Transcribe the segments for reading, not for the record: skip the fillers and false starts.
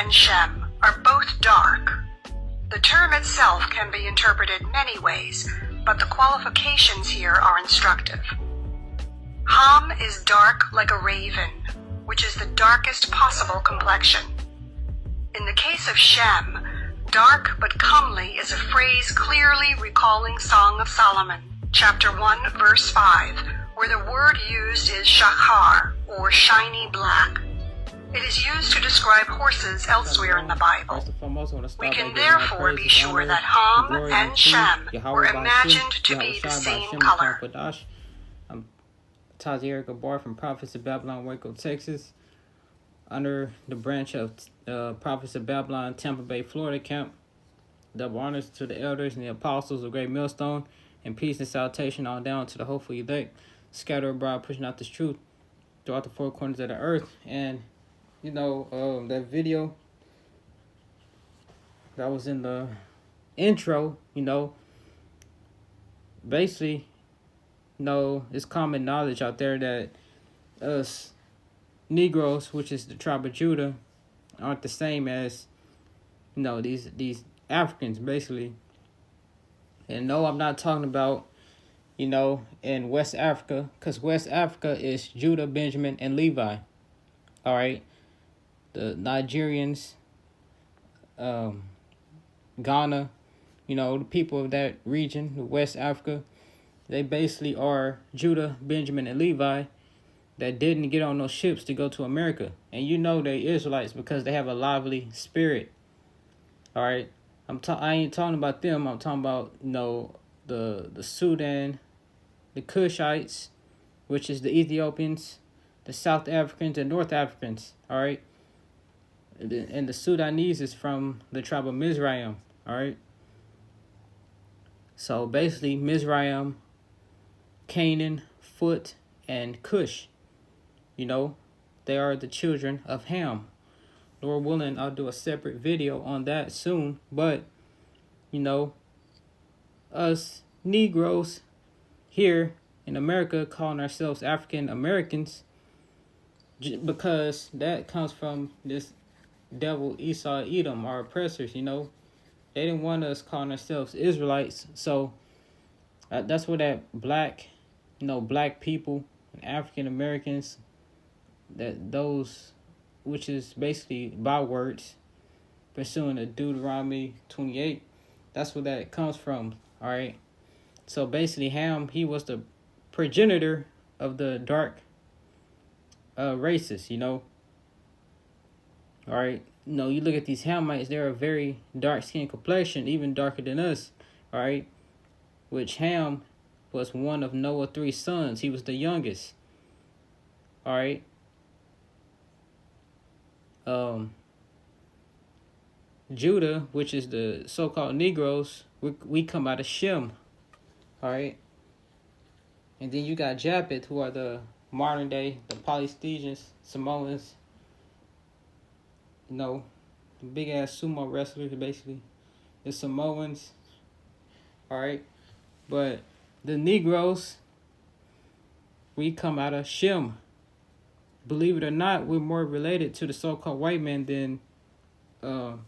and Shem are both dark. The term itself can be interpreted many ways, but the qualifications here are instructive. Ham is dark like a raven, which is the darkest possible complexion. In the case of Shem, dark but comely is a phrase clearly recalling Song of Solomon, chapter 1, verse 5, where the word used is shachar, or shiny black. It is used to describe horses elsewhere in the Bible. We can therefore be sure that Ham and Shem were imagined to be the same color. I'm Tazi Erica Barr from Prophets of Babylon, Waco, Texas, under the branch of Prophets of Babylon, Tampa Bay, Florida camp. Double honors to the elders and the apostles of Great Millstone, and peace and salutation on down to the hopeful elect, scattered abroad, pushing out this truth throughout the four corners of the earth. And that video that was in the intro, basically, it's common knowledge out there that us Negroes, which is the tribe of Judah, aren't the same as, these Africans, basically. And no, I'm not talking about, in West Africa, because West Africa is Judah, Benjamin, and Levi. All right. The Nigerians, Ghana, the people of that region, the West Africa, they basically are Judah, Benjamin, and Levi that didn't get on those ships to go to America. And they Israelites because they have a lively spirit. All right. I ain't talking about them. I'm talking about, the Sudan, the Cushites, which is the Ethiopians, the South Africans, and North Africans. All right. And the Sudanese is from the tribe of Mizraim, all right? So basically, Mizraim, Canaan, Phut, and Cush, they are the children of Ham. Lord willing, I'll do a separate video on that soon. But, us Negroes here in America calling ourselves African Americans, because that comes from this devil Esau, Edom, our oppressors. They didn't want us calling ourselves Israelites. So that's where that black people, African Americans, which is basically bywords pursuing the Deuteronomy 28, that's where that comes from. All right. So basically, Ham, he was the progenitor of the dark races. All right, you look at these Hamites, they're a very dark-skinned complexion, even darker than us, all right? Which Ham was one of Noah's 3 sons. He was the youngest, all right? Judah, which is the so-called Negroes, we come out of Shem, all right? And then you got Japhet, who are the modern-day, the Polynesians, Samoans, the big-ass sumo wrestlers, basically. The Samoans. All right. But the Negroes, we come out of Shem. Believe it or not, we're more related to the so-called white man than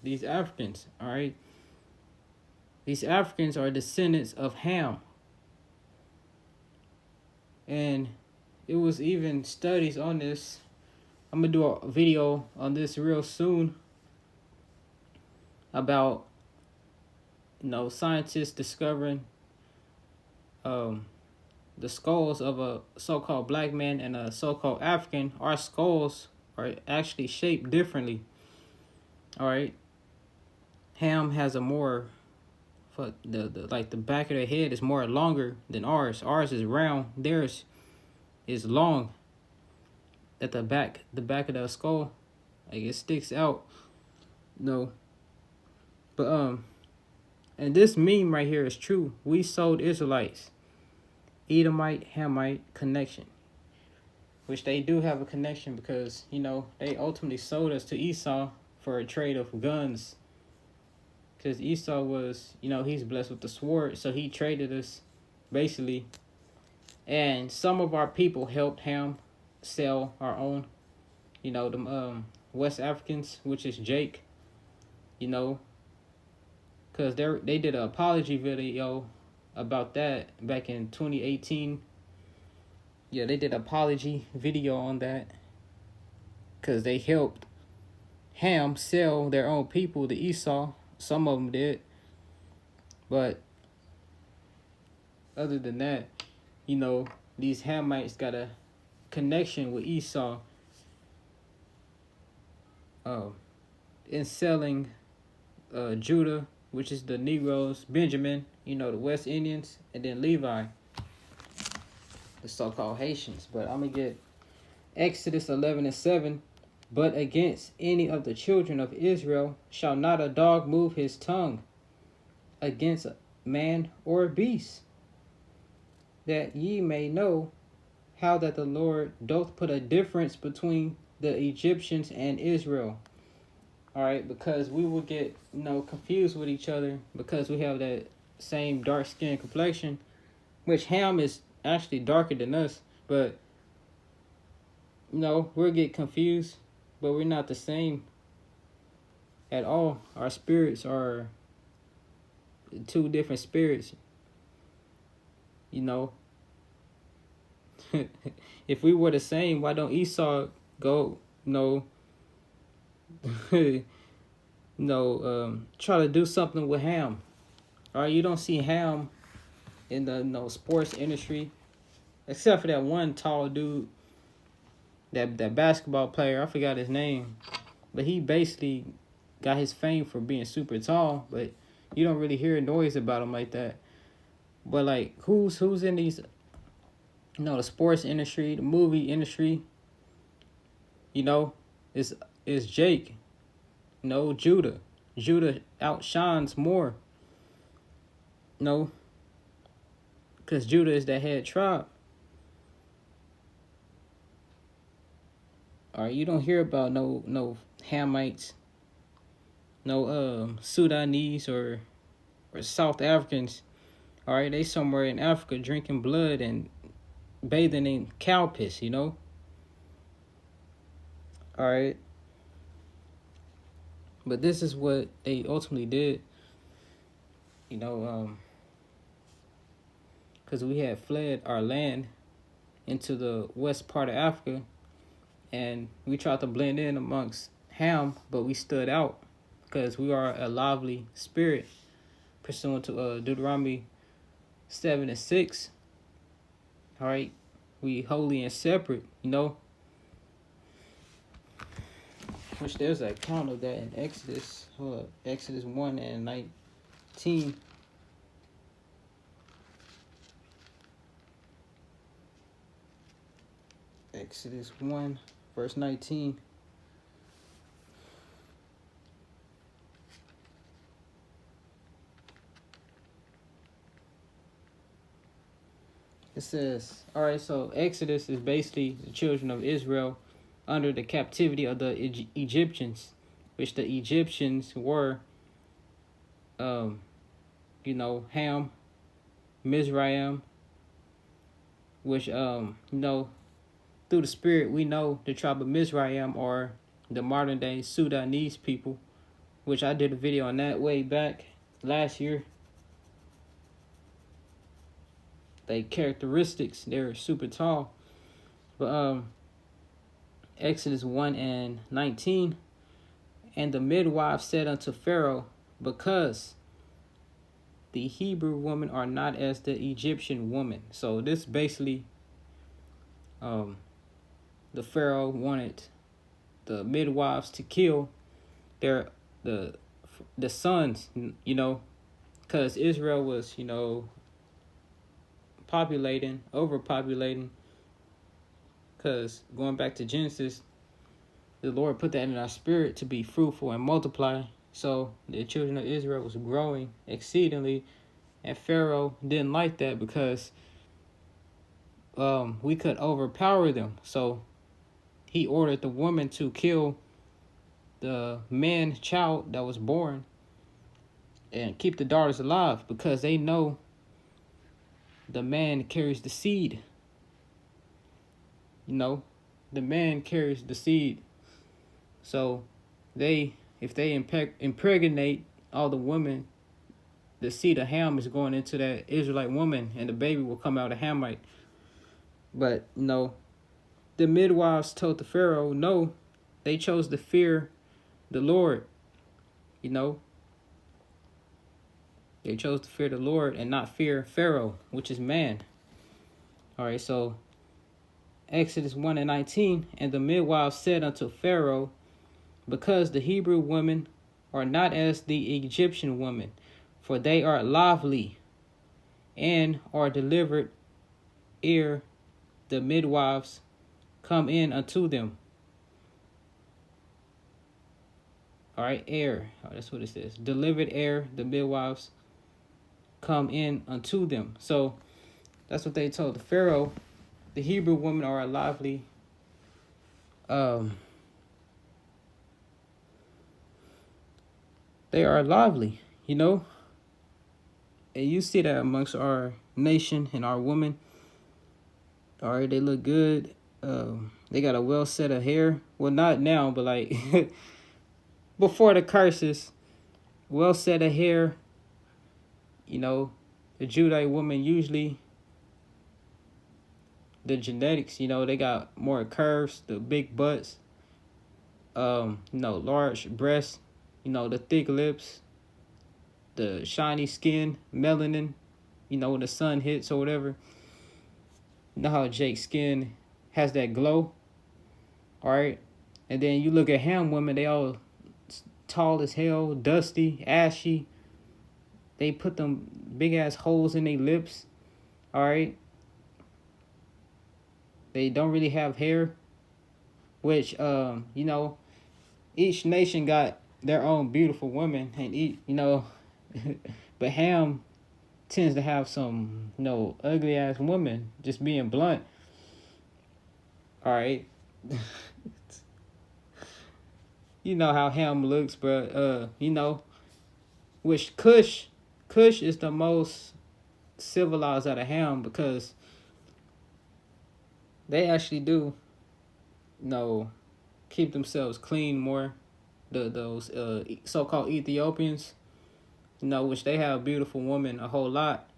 these Africans. All right. These Africans are descendants of Ham. And it was even studies on this. I'm going to do a video on this real soon about, scientists discovering the skulls of a so-called black man and a so-called African. Our skulls are actually shaped differently. All right. Ham has a more, the back of their head is more longer than ours. Ours is round. Theirs is long. At the back of the skull, it sticks out. But and this meme right here is true. We sold Israelites, Edomite, Hamite connection, which they do have a connection because they ultimately sold us to Esau for a trade of guns. Because Esau was, he's blessed with the sword, so he traded us basically. And some of our people helped Ham sell our own, West Africans, which is Jake, you know, because they did an apology video about that back in 2018. Yeah, they did an apology video on that because they helped Ham sell their own people to Esau. Some of them did. But other than that, you know, these Hamites got a connection with Esau in selling Judah, which is the Negroes, Benjamin, you know, the West Indians, and then Levi, the so-called Haitians. But I'm going to get Exodus 11:7. But against any of the children of Israel shall not a dog move his tongue against a man or beast, that ye may know how that the Lord doth put a difference between the Egyptians and Israel. All right, because we will get, confused with each other because we have that same dark skin complexion, which Ham is actually darker than us, but we'll get confused, but we're not the same at all. Our spirits are two different spirits. If we were the same, why don't Esau go try to do something with Ham? All right, you don't see Ham in the sports industry, except for that one tall dude, that basketball player. I forgot his name, but he basically got his fame for being super tall. But you don't really hear noise about him like that. But like, who's in these? The sports industry, the movie industry. Is Jake. Judah. Judah outshines more. Because Judah is the head tribe. All right, you don't hear about no Hamites, no Sudanese or South Africans. All right, they somewhere in Africa drinking blood and bathing in cow piss. All right. But this is what they ultimately did, because we had fled our land into the west part of Africa, and we tried to blend in amongst Ham, but we stood out because we are a lively spirit, pursuant to Deuteronomy 7:6. All right, we holy and separate, which there's an account of that in Exodus. Hold up. Exodus 1:19. Exodus 1:19. It says, all right, so Exodus is basically the children of Israel under the captivity of the Egyptians, which the Egyptians were, Ham, Mizraim, which, through the spirit, we know the tribe of Mizraim are the modern day Sudanese people, which I did a video on that way back last year. They characteristics, they're super tall. But, Exodus 1:19, and the midwife said unto Pharaoh, because the Hebrew women are not as the Egyptian woman. So this basically, the Pharaoh wanted the midwives to kill the sons, because Israel was, overpopulating. Because going back to Genesis, the Lord put that in our spirit to be fruitful and multiply. So the children of Israel was growing exceedingly, and Pharaoh didn't like that because we could overpower them. So he ordered the woman to kill the man child that was born and keep the daughters alive, because they know the man carries the seed. The man carries the seed. So if they impregnate all the women, the seed of Ham is going into that Israelite woman, and the baby will come out a Hamite. But the midwives told the Pharaoh no. They chose to fear the Lord. They chose to fear the Lord and not fear Pharaoh, which is man. All right, so Exodus 1:19, and the midwives said unto Pharaoh, because the Hebrew women are not as the Egyptian women, for they are lively and are delivered ere the midwives come in unto them. All right, ere. Oh, that's what it says. Delivered ere the midwives come in unto them. So that's what they told the Pharaoh. The Hebrew women are lively. They are lively, and you see that amongst our nation and our women. All right, they look good. They got a well set of hair. Well, not now, but like before the curses, well set of hair. The Judite woman usually the genetics. They got more curves, the big butts. Large breasts. The thick lips, the shiny skin, melanin. When the sun hits or whatever. You know how Jake's skin has that glow, all right? And then you look at Ham women, they all tall as hell, dusty, ashy. They put them big-ass holes in their lips, all right? They don't really have hair, which, each nation got their own beautiful women, and but Ham tends to have some, ugly ass women, just being blunt. All right. You know how Ham looks, but which Kush is the most civilized out of Ham because they actually do, keep themselves clean more. Those so-called Ethiopians, which they have beautiful women a whole lot.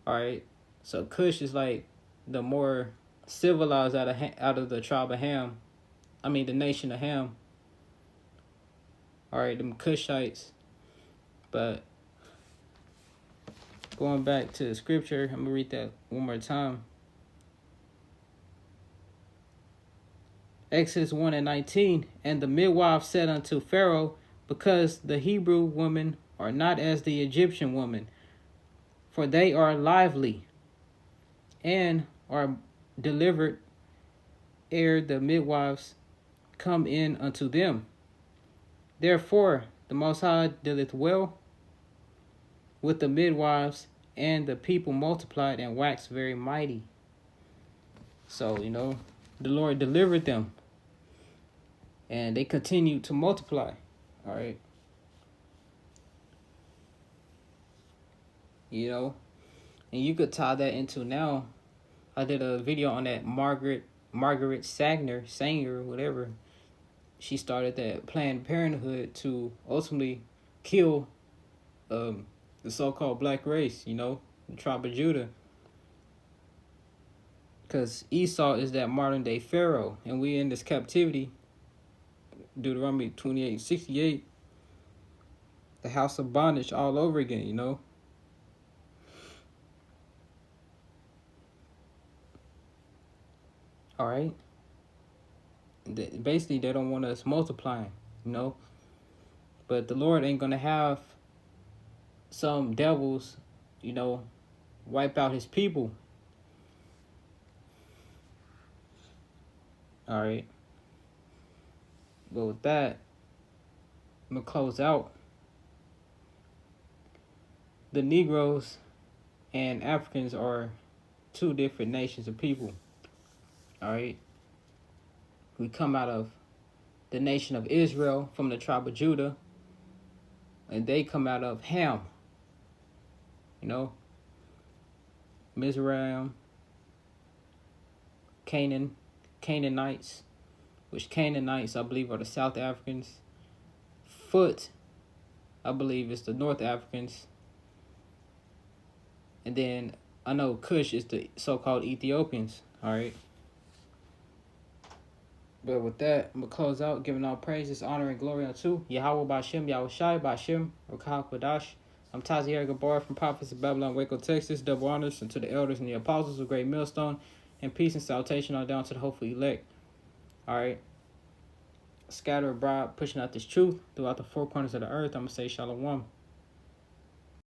All right, so Kush is like the more civilized out of the tribe of Ham. I mean the nation of Ham. All right, them Kushites. But going back to the scripture, I'm gonna read that one more time. Exodus 1:19, and the midwife said unto Pharaoh, because the Hebrew women are not as the Egyptian women, for they are lively and are delivered ere the midwives come in unto them. Therefore the Most High dealeth well with the midwives, and the people multiplied and waxed very mighty. So, the Lord delivered them, and they continued to multiply. All right. And you could tie that into now. I did a video on that Margaret Sanger, whatever. She started that Planned Parenthood to ultimately kill the so-called black race, the tribe of Judah. Because Esau is that modern day Pharaoh, and we in this captivity. Deuteronomy 28:68, the house of bondage all over again, All right. Basically, they don't want us multiplying, But the Lord ain't going to have some devils, wipe out his people. All right. But with that, I'm going to close out. The Negroes and Africans are two different nations of people. All right. We come out of the nation of Israel from the tribe of Judah, and they come out of Ham. Mizraim, Canaanites, which Canaanites, I believe, are the South Africans. Foot, I believe, is the North Africans. And then I know Cush is the so-called Ethiopians. All right. But with that, I'm going to close out, giving all praises, honor, and glory unto Yahweh Bashem, Yahweh Shai, Bashem, Rakah Kodash. I'm Tazi Gabar from Prophets of Babylon, Waco, Texas. Double honors unto the elders and the apostles of Great Millstone, and peace and salutation all down to the hopeful elect. All right. Scatter abroad, pushing out this truth throughout the four corners of the earth. I'm going to say shalom.